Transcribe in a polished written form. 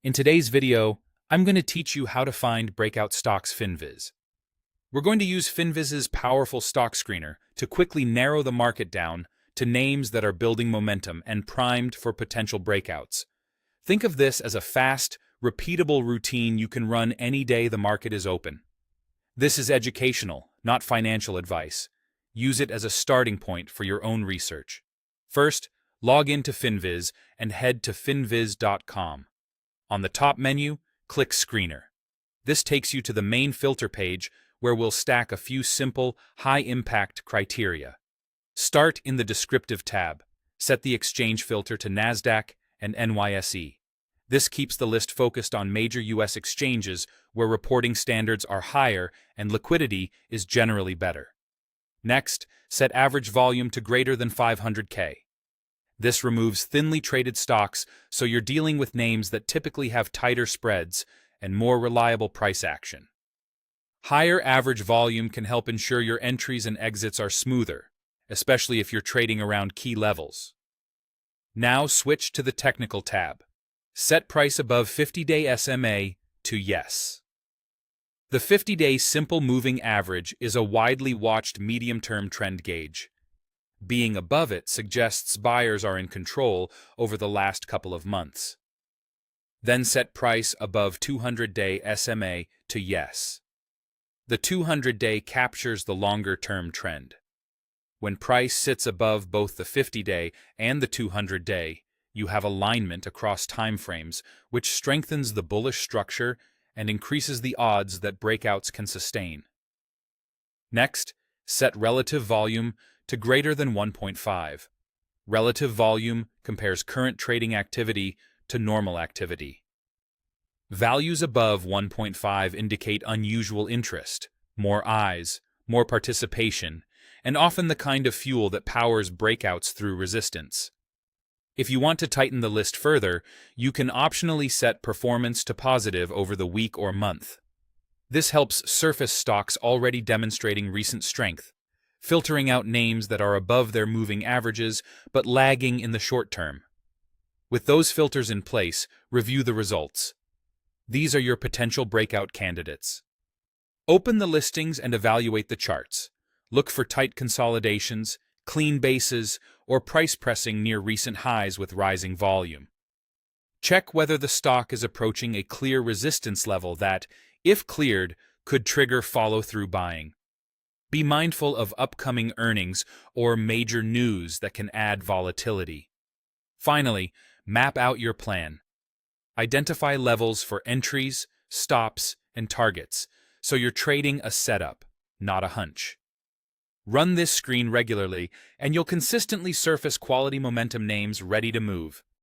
In today's video, I'm going to teach you how to find breakout stocks Finviz. We're going to use Finviz's powerful stock screener to quickly narrow the market down to names that are building momentum and primed for potential breakouts. Think of this as a fast, repeatable routine you can run any day the market is open. This is educational, not financial advice. Use it as a starting point for your own research. First, log into Finviz and head to finviz.com. On the top menu, click Screener. This takes you to the main filter page where we'll stack a few simple, high-impact criteria. Start in the Descriptive tab. Set the exchange filter to NASDAQ and NYSE. This keeps the list focused on major U.S. exchanges where reporting standards are higher and liquidity is generally better. Next, set average volume to greater than 500K. This removes thinly traded stocks, so you're dealing with names that typically have tighter spreads and more reliable price action. Higher average volume can help ensure your entries and exits are smoother, especially if you're trading around key levels. Now switch to the Technical tab. Set price above 50-day SMA to Yes. The 50-day Simple Moving Average is a widely watched medium-term trend gauge. Being above it suggests buyers are in control over the last couple of months. Then set price above 200-day SMA to Yes. The 200-day captures the longer-term trend. When price sits above both the 50-day and the 200-day, you have alignment across timeframes, which strengthens the bullish structure and increases the odds that breakouts can sustain. Next, set relative volume to greater than 1.5. Relative volume compares current trading activity to normal activity. Values above 1.5 indicate unusual interest, more eyes, more participation, and often the kind of fuel that powers breakouts through resistance. If you want to tighten the list further, you can optionally set performance to positive over the week or month. This helps surface stocks already demonstrating recent strength, filtering out names that are above their moving averages but lagging in the short term. With those filters in place, review the results. These are your potential breakout candidates. Open the listings and evaluate the charts. Look for tight consolidations, clean bases, or price pressing near recent highs with rising volume. Check whether the stock is approaching a clear resistance level that, if cleared, could trigger follow-through buying. Be mindful of upcoming earnings or major news that can add volatility. Finally, map out your plan. Identify levels for entries, stops, and targets, so you're trading a setup, not a hunch. Run this screen regularly, and you'll consistently surface quality momentum names ready to move.